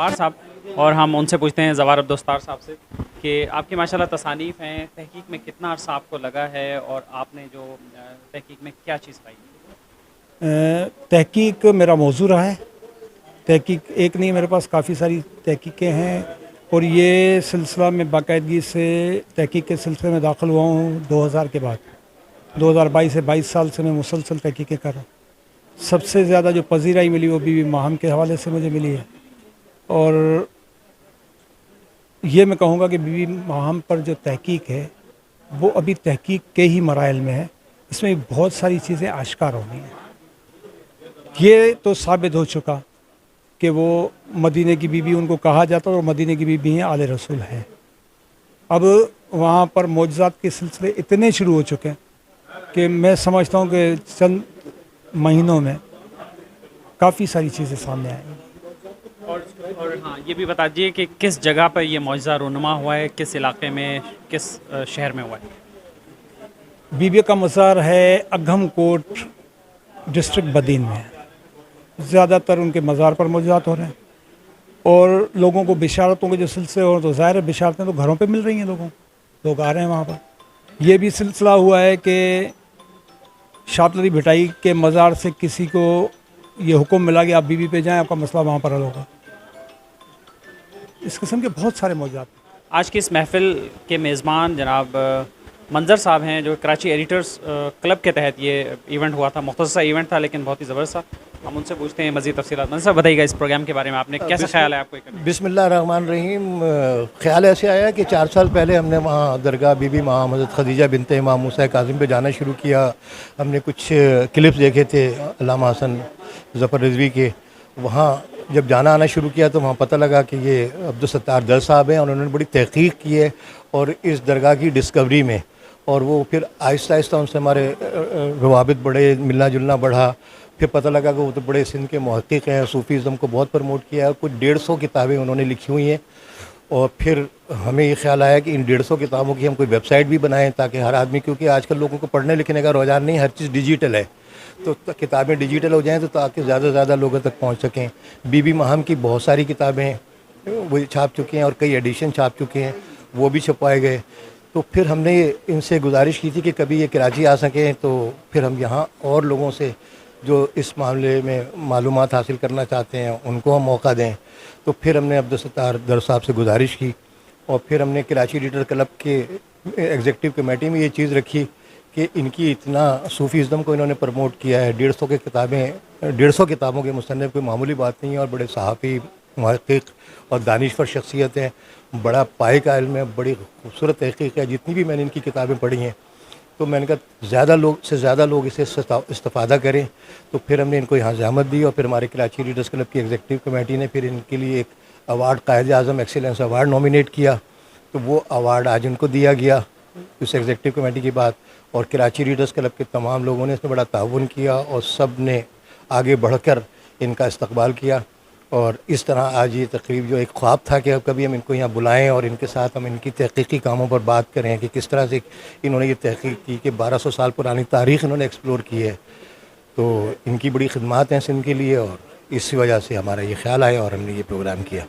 دوستار صاحب، اور ہم ان سے پوچھتے ہیں زوار دوستار صاحب سے کہ آپ کی ماشاءاللہ تصانیف ہیں، تحقیق میں کتنا عرصہ آپ کو لگا ہے اور آپ نے جو تحقیق میں کیا چیز پائی؟ تحقیق میرا موضوع رہا ہے. تحقیق ایک نہیں، میرے پاس کافی ساری تحقیقیں ہیں، اور یہ سلسلہ میں باقاعدگی سے تحقیق کے سلسلے میں داخل ہوا ہوں 2000 کے بعد. 2022 سے 22 سال سے میں مسلسل تحقیقیں کر رہا ہوں. سب سے زیادہ جو پذیرائی ملی وہ بی بی ماہم کے حوالے سے مجھے ملی ہے، اور یہ میں کہوں گا کہ بی بی ماہم پر جو تحقیق ہے وہ ابھی تحقیق کے ہی مراحل میں ہے. اس میں بہت ساری چیزیں آشکار ہو گئی ہیں. یہ تو ثابت ہو چکا کہ وہ مدینے کی بی بی ان کو کہا جاتا اور مدینے کی بی بی ہیں، آل رسول ہیں. اب وہاں پر معجزات کے سلسلے اتنے شروع ہو چکے ہیں کہ میں سمجھتا ہوں کہ چند مہینوں میں کافی ساری چیزیں سامنے آئیں گی. اور ہاں یہ بھی بتا دیجیے کہ کس جگہ پر یہ معجزہ رونما ہوا ہے، کس علاقے میں، کس شہر میں ہوا ہے؟ بی بی کا مزار ہے اگھم کوٹ ڈسٹرکٹ بدین میں. زیادہ تر ان کے مزار پر معجزات ہو رہے ہیں، اور لوگوں کو بشارتوں کے جو سلسلے ہو تو ظاہر ہے بشارتیں تو گھروں پہ مل رہی ہیں، لوگ آ رہے ہیں وہاں پر. یہ بھی سلسلہ ہوا ہے کہ شاپلری بھٹائی کے مزار سے کسی کو یہ حکم ملا کہ آپ بی بی پہ جائیں، آپ کا مسئلہ وہاں پر حل ہوگا. اس قسم کے بہت سارے معجزات. آج کی اس محفل کے میزبان جناب منظر صاحب ہیں، جو کراچی ایڈیٹرز کلب کے تحت یہ ایونٹ ہوا تھا. مختصر سا ایونٹ تھا لیکن بہت ہی زبردست تھا. ہم ان سے پوچھتے ہیں مزید تفصیلات. منظر صاحب بتائیے گا اس پروگرام کے بارے میں، آپ نے کیسا خیال ہے آپ کو؟ بسم اللہ الرحمن الرحیم. خیال ایسے آیا کہ 4 سال پہلے ہم نے وہاں درگاہ بی بی ماں حضرت خدیجہ بنت امام موسیٰ کاظم پہ جانا شروع کیا. ہم نے کچھ کلپس دیکھے تھے علامہ حسن ظفر رضوی کے. وہاں جب جانا آنا شروع کیا تو وہاں پتہ لگا کہ یہ عبدالستار در صاحب ہیں، اور انہوں نے بڑی تحقیق کی ہے اور اس درگاہ کی ڈسکوری میں. اور وہ پھر آہستہ آہستہ ان سے ہمارے روابط بڑھے، ملنا جلنا بڑھا. پھر پتہ لگا کہ وہ تو بڑے سندھ کے محقق ہیں، صوفیزم کو بہت پروموٹ کیا ہے. کچھ 150 کتابیں انہوں نے لکھی ہوئی ہیں. اور پھر ہمیں یہ خیال آیا کہ ان 150 کتابوں کی ہم کوئی ویب سائٹ بھی بنائیں تاکہ ہر آدمی، کیونکہ آج کل لوگوں کو پڑھنے لکھنے کا رجحان نہیں، ہر چیز ڈیجیٹل ہے، تو کتابیں ڈیجیٹل ہو جائیں تو تاکہ زیادہ سے زیادہ لوگوں تک پہنچ سکیں. بی بی ماہم کی بہت ساری کتابیں وہ چھاپ چکے ہیں، اور کئی ایڈیشن چھاپ چکے ہیں، وہ بھی چھپائے گئے. تو پھر ہم نے ان سے گزارش کی تھی کہ کبھی یہ کراچی آ سکیں تو پھر ہم یہاں اور لوگوں سے جو اس معاملے میں معلومات حاصل کرنا چاہتے ہیں ان کو ہم موقع دیں. تو پھر ہم نے عبدالستار در صاحب سے گزارش کی، اور پھر ہم نے کراچی ایڈیٹر کلب کے ایگزیکٹو کمیٹی میں یہ چیز رکھی کہ ان کی اتنا صوفیزم کو انہوں نے پروموٹ کیا ہے. 150 کتابوں کے مصنف کوئی معمولی بات نہیں ہے، اور بڑے صحافی، محقق اور دانشور شخصیت ہیں. بڑا پائے کا علم ہے، بڑی خوبصورت تحقیق ہے. جتنی بھی میں نے ان کی کتابیں پڑھی ہیں تو میں نے کہا زیادہ لوگ اسے استفادہ کریں. تو پھر ہم نے ان کو یہاں زحمت دی، اور پھر ہمارے کراچی ایڈیٹرز کلب کی ایگزیکٹو کمیٹی نے پھر ان کے لیے ایک award, Quaid Azam excellence award nominate کیا. تو وہ ایوارڈ آج ان کو دیا گیا اس ایگزیکٹو کمیٹی کی بات. اور کراچی ایڈیٹرز کلب کے تمام لوگوں نے اس میں بڑا تعاون کیا، اور سب نے آگے بڑھ کر ان کا استقبال کیا. اور اس طرح آج یہ تقریب جو ایک خواب تھا کہ کبھی ہم ان کو یہاں بلائیں اور ان کے ساتھ ہم ان کی تحقیقی کاموں پر بات کریں کہ کس طرح سے انہوں نے یہ تحقیق کی کہ 1200 سال پرانی تاریخ انہوں نے ایکسپلور کی ہے. تو ان کی بڑی خدمات ہیں سندھ کے لیے، اور اسی وجہ سے ہمارا یہ خیال آیا اور ہم نے یہ پروگرام کیا.